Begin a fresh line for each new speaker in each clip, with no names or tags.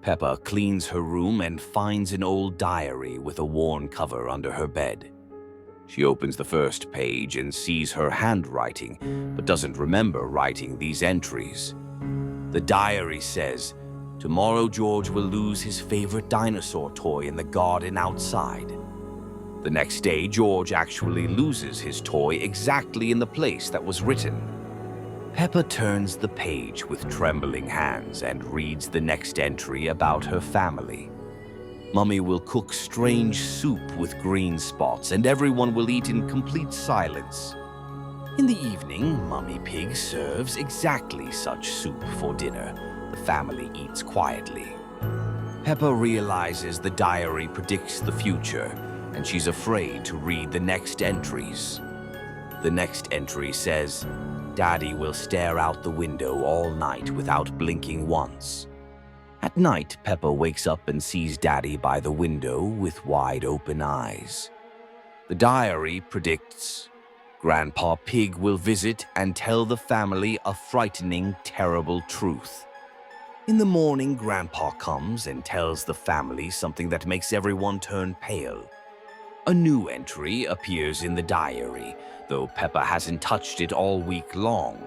Peppa cleans her room and finds an old diary with a worn cover under her bed. She opens the first page and sees her handwriting, but doesn't remember writing these entries. The diary says, "Tomorrow George will lose his favorite dinosaur toy in the garden outside." The next day, George actually loses his toy exactly in the place that was written. Peppa turns the page with trembling hands and reads the next entry about her family. Mummy will cook strange soup with green spots, and everyone will eat in complete silence. In the evening, Mummy Pig serves exactly such soup for dinner. The family eats quietly. Peppa realizes the diary predicts the future, and she's afraid to read the next entries. The next entry says, "Daddy will stare out the window all night without blinking once." At night, Peppa wakes up and sees Daddy by the window with wide open eyes. The diary predicts, Grandpa Pig will visit and tell the family a frightening, terrible truth. In the morning, Grandpa comes and tells the family something that makes everyone turn pale. A new entry appears in the diary, though Peppa hasn't touched it all week long.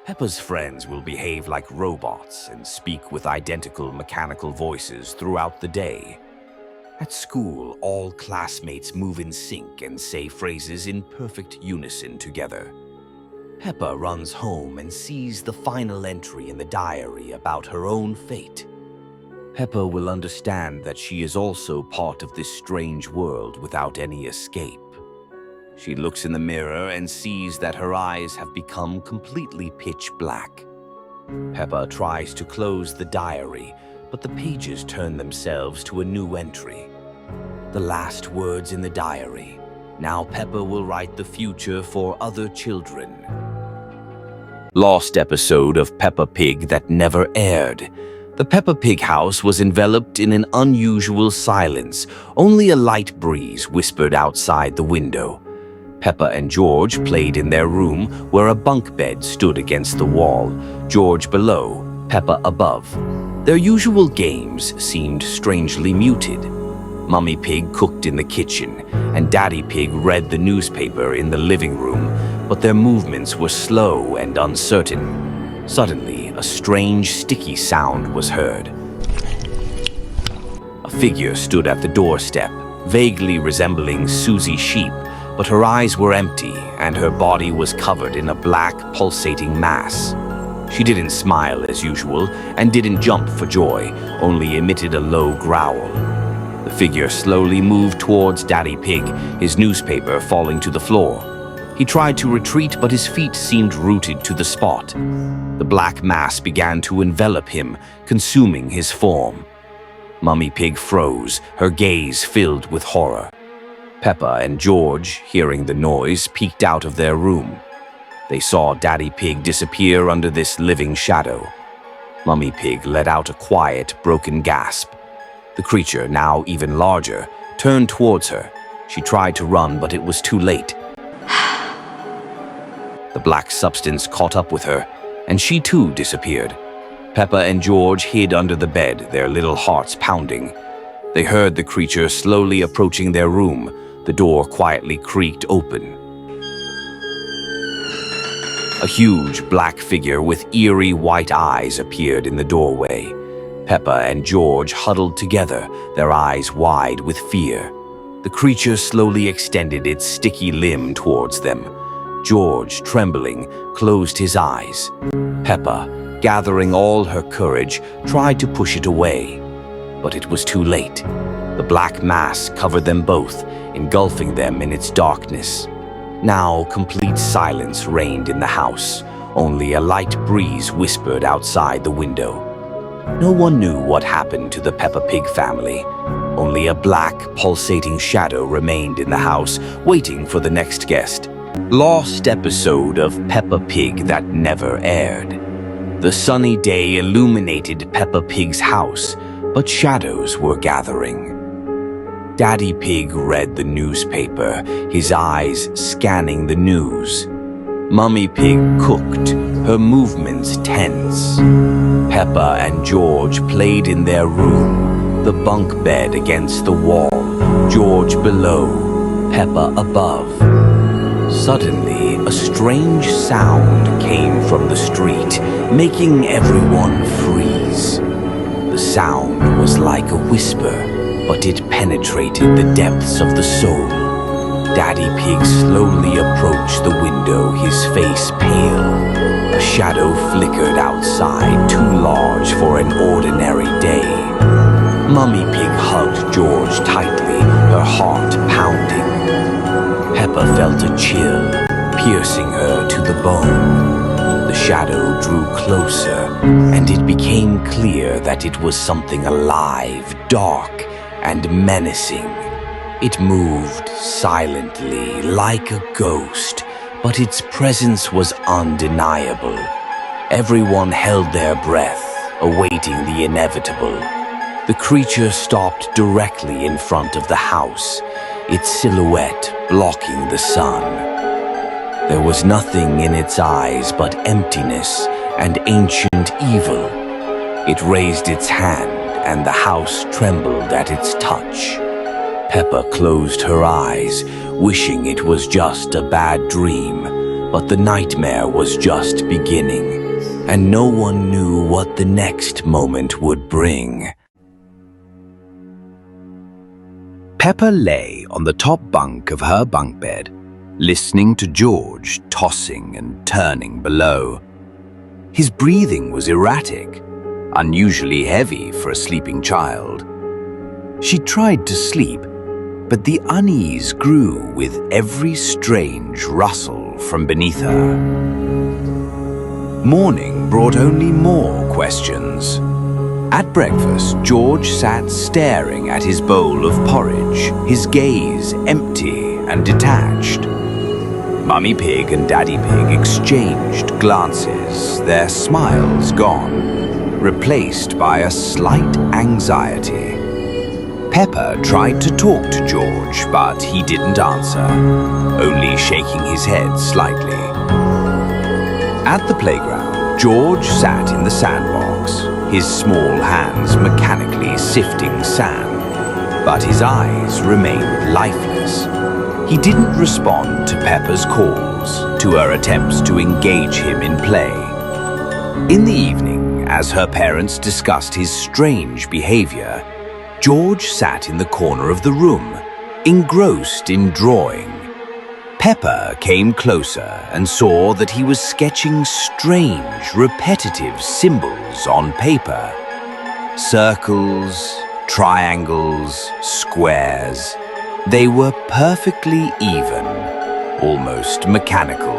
Peppa's friends will behave like robots and speak with identical mechanical voices throughout the day. At school, all classmates move in sync and say phrases in perfect unison together. Peppa runs home and sees the final entry in the diary about her own fate. Peppa will understand that she is also part of this strange world without any escape. She looks in the mirror and sees that her eyes have become completely pitch black. Peppa tries to close the diary, but the pages turn themselves to a new entry. The last words in the diary. Now Peppa will write the future for other children. Lost episode of Peppa Pig that never aired. The Peppa Pig house was enveloped in an unusual silence. Only a light breeze whispered outside the window. Peppa and George played in their room, where a bunk bed stood against the wall, George below, Peppa above. Their usual games seemed strangely muted. Mummy Pig cooked in the kitchen, and Daddy Pig read the newspaper in the living room, but their movements were slow and uncertain. Suddenly, a strange, sticky sound was heard. A figure stood at the doorstep, vaguely resembling Susie Sheep, but her eyes were empty and her body was covered in a black, pulsating mass. She didn't smile as usual and didn't jump for joy, only emitted a low growl. The figure slowly moved towards Daddy Pig, his newspaper falling to the floor. He tried to retreat, but his feet seemed rooted to the spot. The black mass began to envelop him, consuming his form. Mummy Pig froze, her gaze filled with horror. Peppa and George, hearing the noise, peeked out of their room. They saw Daddy Pig disappear under this living shadow. Mummy Pig let out a quiet, broken gasp. The creature, now even larger, turned towards her. She tried to run, but it was too late. The black substance caught up with her, and she too disappeared. Peppa and George hid under the bed, their little hearts pounding. They heard the creature slowly approaching their room. The door quietly creaked open. A huge black figure with eerie white eyes appeared in the doorway. Peppa and George huddled together, their eyes wide with fear. The creature slowly extended its sticky limb towards them. George, trembling, closed his eyes. Peppa, gathering all her courage, tried to push it away. But it was too late. The black mass covered them both, engulfing them in its darkness. Now complete silence reigned in the house. Only a light breeze whispered outside the window. No one knew what happened to the Peppa Pig family. Only a black, pulsating shadow remained in the house, waiting for the next guest. Lost episode of Peppa Pig that never aired. The sunny day illuminated Peppa Pig's house, but shadows were gathering. Daddy Pig read the newspaper, his eyes scanning the news. Mummy Pig cooked, her movements tense. Peppa and George played in their room, the bunk bed against the wall, George below, Peppa above. Suddenly, a strange sound came from the street, making everyone freeze. The sound was like a whisper, but it penetrated the depths of the soul. Daddy Pig slowly approached the window, his face pale. A shadow flickered outside, too large for an ordinary day. Mummy Pig hugged George tightly, her heart pounding. Peppa felt a chill, piercing her to the bone. The shadow drew closer, and it became clear that it was something alive, dark, and menacing. It moved silently, like a ghost, but its presence was undeniable. Everyone held their breath, awaiting the inevitable. The creature stopped directly in front of the house, its silhouette blocking the sun. There was nothing in its eyes but emptiness and ancient evil. It raised its hand, and the house trembled at its touch. Peppa closed her eyes, wishing it was just a bad dream, but the nightmare was just beginning, and no one knew what the next moment would bring. Peppa lay on the top bunk of her bunk bed, listening to George tossing and turning below. His breathing was erratic, unusually heavy for a sleeping child. She tried to sleep, but the unease grew with every strange rustle from beneath her. Morning brought only more questions. At breakfast, George sat staring at his bowl of porridge, his gaze empty and detached. Mummy Pig and Daddy Pig exchanged glances, their smiles gone, replaced by a slight anxiety. Peppa tried to talk to George, but he didn't answer, only shaking his head slightly. At the playground, George sat in the sandbox, his small hands mechanically sifting sand, but his eyes remained lifeless. He didn't respond to Peppa's calls, to her attempts to engage him in play. In the evening, as her parents discussed his strange behavior, George sat in the corner of the room, engrossed in drawing. Peppa came closer and saw that he was sketching strange, repetitive symbols on paper. Circles, triangles, squares. They were perfectly even, almost mechanical.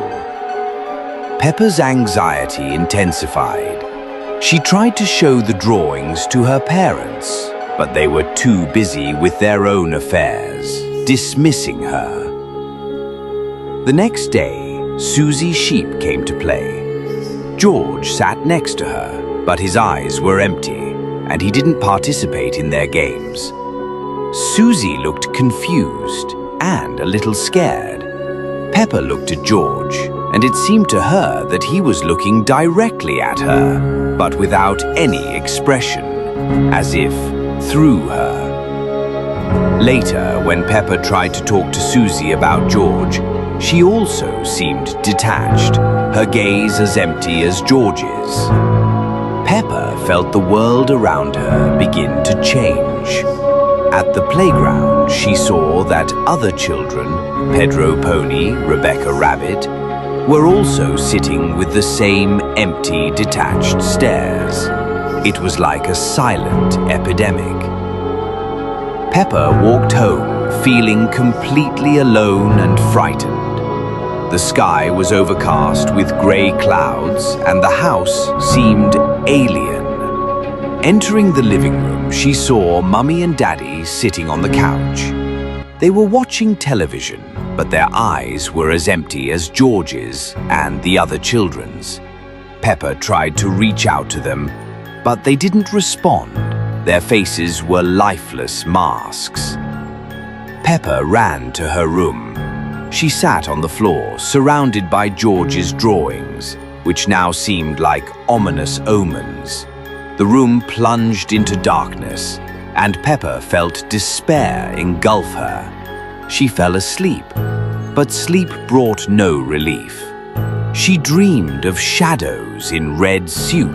Peppa's anxiety intensified. She tried to show the drawings to her parents, but they were too busy with their own affairs, dismissing her. The next day, Susie Sheep came to play. George sat next to her, but his eyes were empty, and he didn't participate in their games. Susie looked confused and a little scared. Peppa looked at George, and it seemed to her that he was looking directly at her, but without any expression, as if through her. Later, when Peppa tried to talk to Susie about George, she also seemed detached, her gaze as empty as George's. Peppa felt the world around her begin to change. At the playground, she saw that other children, Pedro Pony, Rebecca Rabbit, were also sitting with the same empty, detached stares. It was like a silent epidemic. Peppa walked home, feeling completely alone and frightened. The sky was overcast with grey clouds, and the house seemed alien. Entering the living room, she saw Mummy and Daddy sitting on the couch. They were watching television, but their eyes were as empty as George's and the other children's. Peppa tried to reach out to them, but they didn't respond. Their faces were lifeless masks. Peppa ran to her room. She sat on the floor, surrounded by George's drawings, which now seemed like ominous omens. The room plunged into darkness, and Peppa felt despair engulf her. She fell asleep, but sleep brought no relief. She dreamed of shadows in red suits.